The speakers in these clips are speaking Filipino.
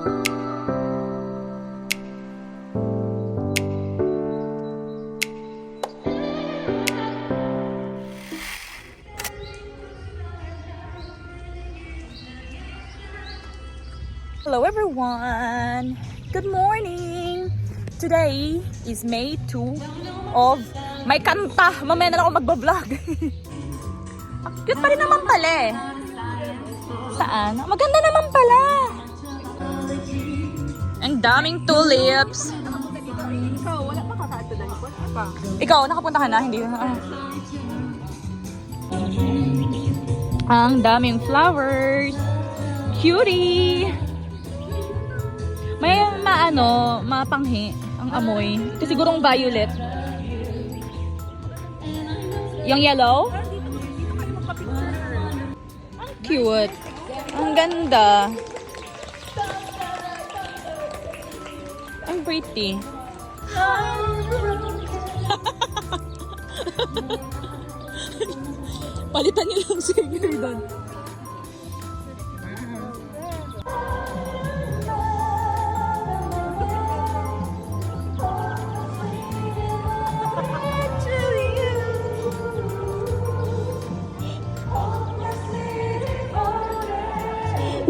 Hello everyone! Good morning! Today is May 2 of may kanta! Mamaya na lang ako magbablog. Ang cute pa rin naman pala eh. Saan? Maganda naman pala! Ang daming tulips. Ikaw, wala pa kakatudan ko. Ikaw, nakapunta ka na? Hindi. Ang daming flowers. Cutie! May mapanghi ang amoy. Ito sigurong violet. Yung yellow? Ang cute. Ang ganda. Ang pretty. Palitan niyo lang singer doon.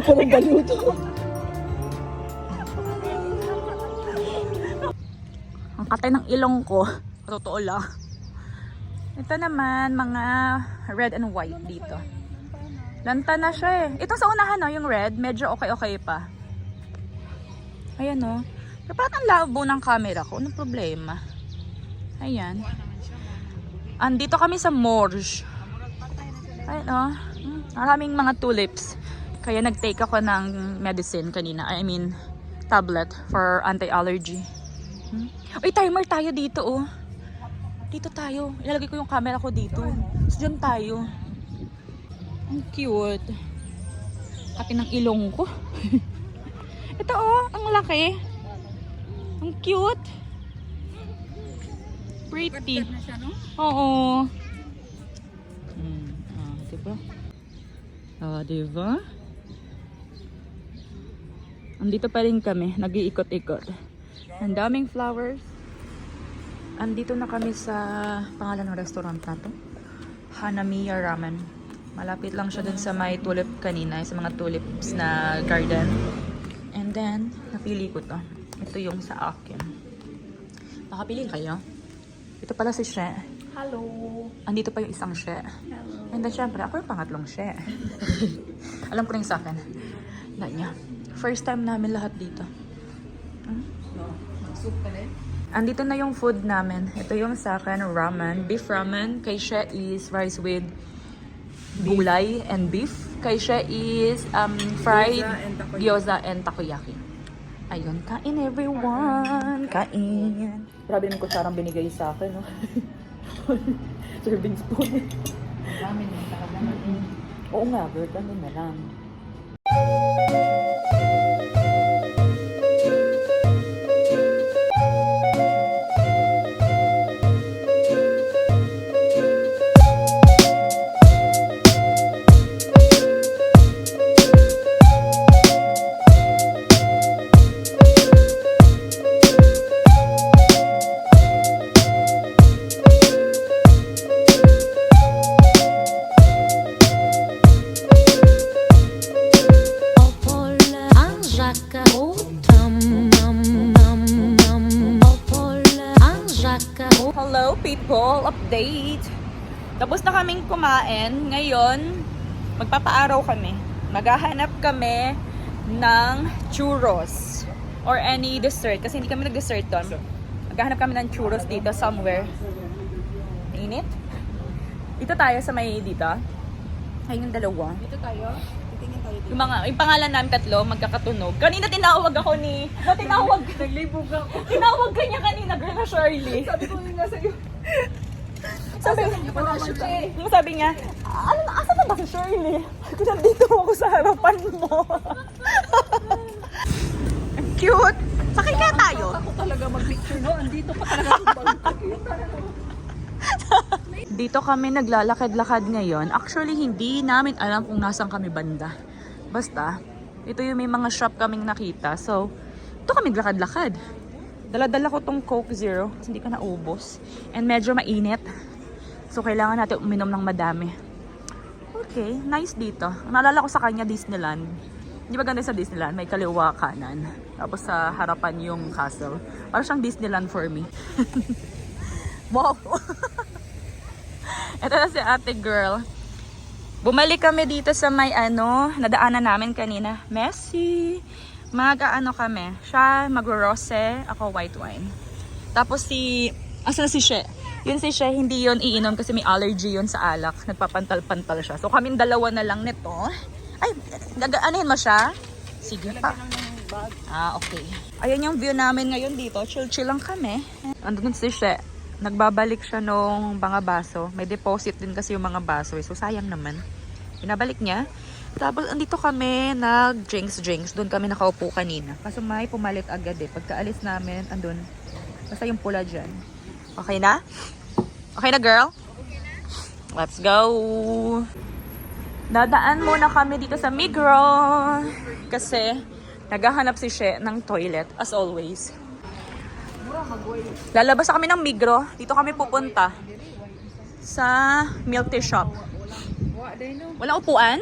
Parang galuto. Ang katay ng ilong ko. Totoo lang. Ito naman, mga red and white dito. Lanta na siya eh. Ito sa unahan no, yung red, medyo okay pa. Ayan no. Pero parang ang labo ng camera ko. Anong problema? Ayan. Andito kami sa Morge. Ayan o. Maraming mga tulips. Kaya nag-take ako ng medicine kanina. I mean, tablet for anti-allergy. Uy, timer tayo dito oh. Dito tayo. Ilalagay ko yung camera ko dito. So, dyan tayo. Ang cute. Kati ng ilong ko. Ito oh, ang laki. Ang cute. Pretty. Oo. Diba? Diba? Andito pa rin kami, nag-iikot-ikot. Ang daming flowers. Andito na kami sa pangalan ng restaurant na to. Hanamiya Ramen. Malapit lang siya dun sa may tulip kanina, sa mga tulips na garden. And then, napili ko to. Ito yung sa akin. Makapili kayo? Ito pala si She. Hello. Andito pa yung isang She. Hello. And then, syempre, ako yung pangatlong She. Alam ko rin sa akin. Ganyan. First time namin lahat dito. Soup ka rin? Andito na yung food namin. Ito yung sa akin, ramen. Beef ramen. Kay She is rice with gulay and beef. Kay She is fried gyoza and takoyaki. Ayun, kain everyone. Kain. Grabe naman kutsarang binigay sa akin, no? Serving spoon. Dami naman talaga. Oo nga, girl. Ano na lang. Hello people, update. Tapos na kaming kumain. Ngayon, magpapaaraw kami. Maghahanap kami ng churros or any dessert kasi hindi kami nag-dessert doon. Maghahanap kami ng churros dito somewhere. Init. Dito tayo sa may dito. Ayun yung dalawa. Dito tayo. Titingin tayo dito. Yung pangalan namin tatlo, magkakatunog. Kanina tinawag ako ni... Naglibog ako. Tinawag ka niya kanina, girl na Shirley. Sabi ko yung nasa iyo. Sabi niya, asa na ba si Shirley? Kung nandito ako sa harapan mo. Ang cute. Sakay kaya tayo? Ako talaga mag-picture, no? Andito pa talaga. Dito kami naglalakad-lakad ngayon. Actually, hindi namin alam kung nasaan kami banda. Basta, Ito yung may mga shop kaming nakita. So, ito kami lakad-lakad. Dala-dala ko tong Coke Zero kasi hindi ka naubos. And medyo mainit. So, kailangan natin uminom ng madami. Okay, nice dito. Ang naalala ko sa kanya, Disneyland. Hindi ba ganda sa Disneyland? May kaliwa kanan. Tapos sa harapan yung castle. Parang siyang Disneyland for me. Wow! Ito na si ate girl. Bumalik kami dito sa may nadaanan namin kanina. Messi! Kami. Siya magro-rose, ako white wine. Tapos asan si She? Yun si She, hindi yun iinom kasi may allergy yun sa alak. Nagpapantal-pantal siya. So kaming dalawa na lang nito. Ay, gagaanahin mo siya? Sige pa. Okay. Ayan yung view namin ngayon dito. Chill-chill lang kami. Andun si She. Nagbabalik siya nung mga baso. May deposit din kasi yung mga baso. So sayang naman. Pinabalik niya. Tapos andito kami nag-drinks. Doon kami nakaupo kanina. Kaso may pumalit agad eh. Pagkaalis namin, andun. Basta yung pula dyan. Okay na? Okay na, girl? Let's go! Dadaan muna kami dito sa Migros. Kasi naghahanap si She ng toilet, as always. Lalabas na kami ng Migros. Dito kami pupunta. Sa milk tea shop. Walang upuan?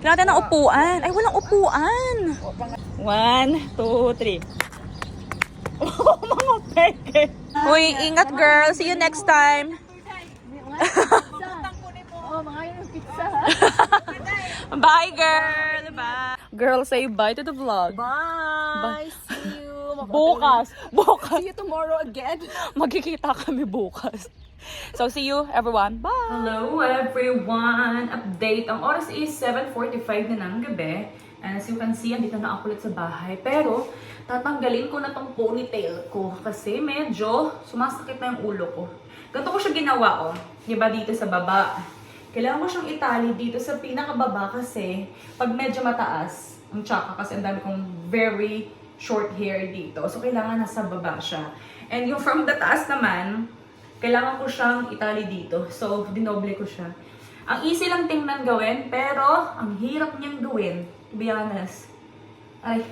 Kailangan natin ng upuan. Ay, walang upuan. 1, 2, 3. Oh, mga peke. Uy, ingat girl. See you next time. Bye, girl. Bye. Girl, say bye to the vlog. Bye! See you! Bukas. See you tomorrow again. Magkikita kami bukas. So, see you, everyone. Bye! Hello, everyone! Update. Ang oras is 7:45 na ng gabi. And as you can see, andito na ako ulit sa bahay. Pero, tatanggalin ko na tong ponytail ko. Kasi medyo sumasakit na yung ulo ko. Ganito ko siya ginawa, oh. Diba dito sa baba? Kailangan ko siyang itali dito sa pinakababa kasi pag medyo mataas, ang tsaka kasi ang dami kong very short hair dito. So, kailangan nasa baba siya. And yung from the taas naman, kailangan ko siyang itali dito. So, dinoble ko siya. Ang easy lang tingnan gawin, pero ang hirap niyang gawin. To be honest. Ay,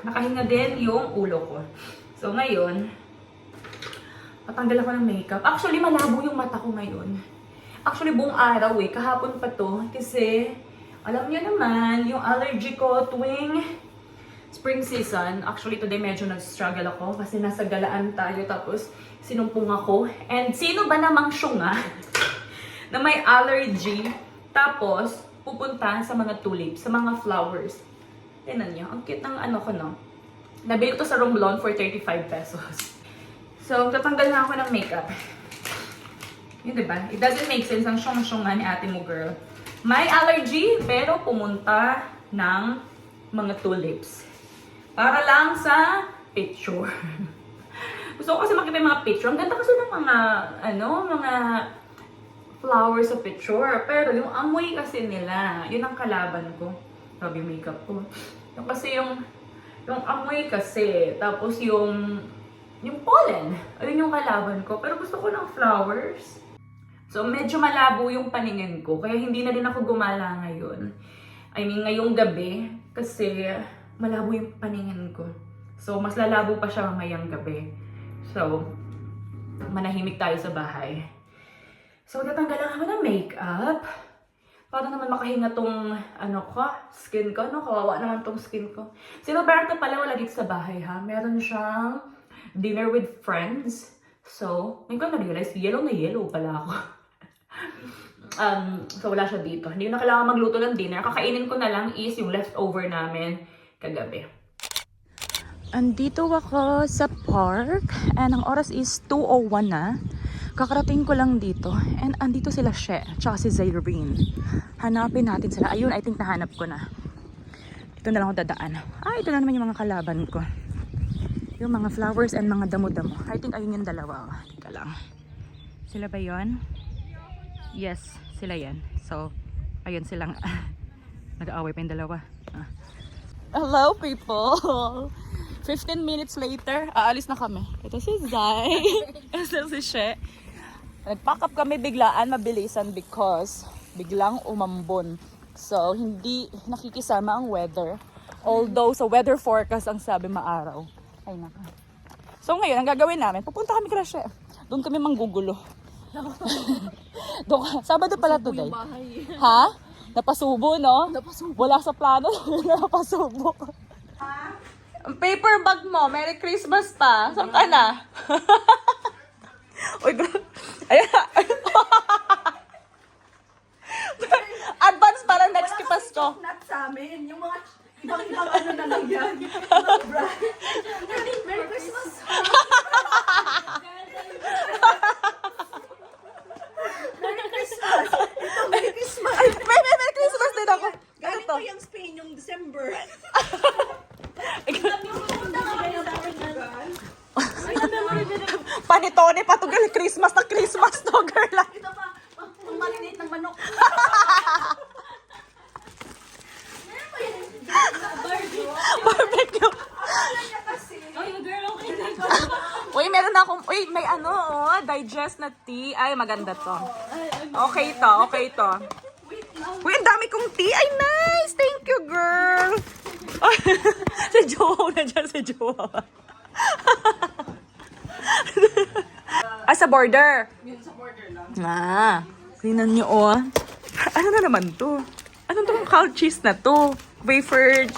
nakahinga din yung ulo ko. So, ngayon, patanggal ako ng makeup. Actually, malabo yung mata ko ngayon. Actually, buong araw eh. Kahapon pa to. Kasi, alam niyo naman, yung allergy ko tuwing spring season. Actually, today medyo nag-struggle ako kasi nasa galaan tayo tapos sinumpong ako. And sino ba namang syunga na may allergy tapos pupunta sa mga tulips, sa mga flowers. Tingnan niyo, ang cute ng ko no. Nabili ko to sa Romblon for 35 pesos. So, tatanggal na ako ng makeup. Yun diba? It doesn't make sense ang syung-syunga ni ate mo, girl. May allergy, pero pumunta ng mga tulips. Para lang sa picture. Gusto ko kasi makita yung mga picture. Ang ganda kasi ng mga, mga flowers sa picture. Pero yung amoy kasi nila, yun ang kalaban ko. Sabi yung makeup ko. Yung kasi yung amoy kasi. Tapos yung pollen. Ayun yung kalaban ko. Pero gusto ko ng flowers. So medyo malabo yung paningin ko. Kaya hindi na din ako gumala ngayon. I mean, ngayong gabi. Kasi malabo yung paningin ko. So mas lalabo pa siya mamayang gabi. So, manahimik tayo sa bahay. So, tatanggalan ako ng makeup. Para naman makahinga tong, skin ko. Kawawa naman tong skin ko. Si Roberto pala wala dito sa bahay, ha? Meron siyang dinner with friends. So, ngayon ko na-realize, yellow na yellow pala ako. So, wala siya dito. Hindi ko na kailangan magluto ng dinner. Kakainin ko na lang is yung leftover namin kagabi. Andito ako sa park and ang oras is 2:01 na. Kakarating ko lang dito and andito sila She, tsaka si Zairine. Hanapin natin sila. Ayun, I think nahanap ko na. Dito na lang ako dadaan. Ito na naman yung mga kalaban ko. Yung mga flowers and mga damo-damo. I think ayun yung dalawa. Teka lang. Sila ba yun? Yes, sila yan. So, ayun silang nag-aaway pa yung dalawa. Hello people! 15 minutes later, aalis na kami. Ito si Zai. Ito si She. Nag-pack up kami biglaan, mabilisan because biglang umambon So, hindi nakikisama ang weather. Although, sa weather forecast ang sabi maaraw. Ay, naka. So, ngayon, ang gagawin namin, pupunta kami Crush. Doon kami manggugulo. Doon, Sabado pala today. Ha? Napasubo, no? Napasubo. Wala sa plano. Napasubo. Ang paper bag mo, Merry Christmas pa. Saan ka na? Uy, bro. Ayan. Advance para next Pasko. Not sa amin. Yung mga ibang ano na lang yan. Ibang brand. Merry Christmas. Merry Christmas. Ito, Merry Christmas. Ay, Merry Christmas din ako. Ano Galing to? ko yung Spain yung December. Panitone, patugal Christmas na Christmas to, girl. Ito pa, ang marinate ng manok. Barbecue. Kasi, Uy, meron na akong, uy, may ano, oh, digest na tea. Ay, maganda to. Okay to, okay to. Uy, ang dami kong tea. Ay, nice. Thank you, girl. Si Joe, nandiyan si Joe. Sa border. yun sa border lang. Ah, tingnan nyo, oh. Ano na naman to? Anong tong cow cheese na to? Wafer.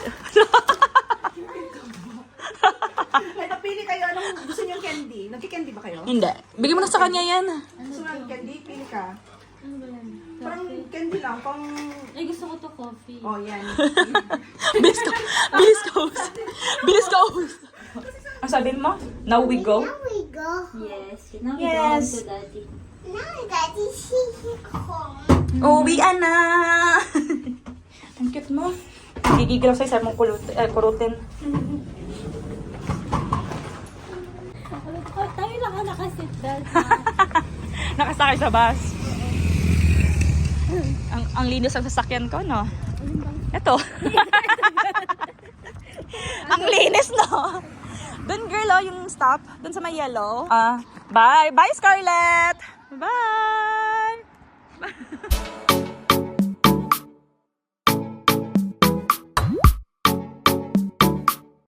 Kaya pili kayo, anong gusto niyong candy? Nagki-candy ba kayo? Hindi. Bigyan mo na sa kanya yan. Gusto mo ng candy? Pili ka. Parang candy lang, pang... Ay, gusto ko to coffee. Oh, yan. Biscos. Biscos. Ang sabihin mo? Now we go? We go. Yes. Now Yes. we go to daddy. Now Daddy see home. Uwian na. Ang cute mo. Gigigil ako sa isa mong kurutin. Tayo lang ka nakaseatbelt. Nakasakay sa bus. Ang linis ang sasakyan ko, no? Ito. Ang linis, no? Doon, girl, oh, yung stop. Doon sa may yellow. Bye. Bye, Scarlett. Bye.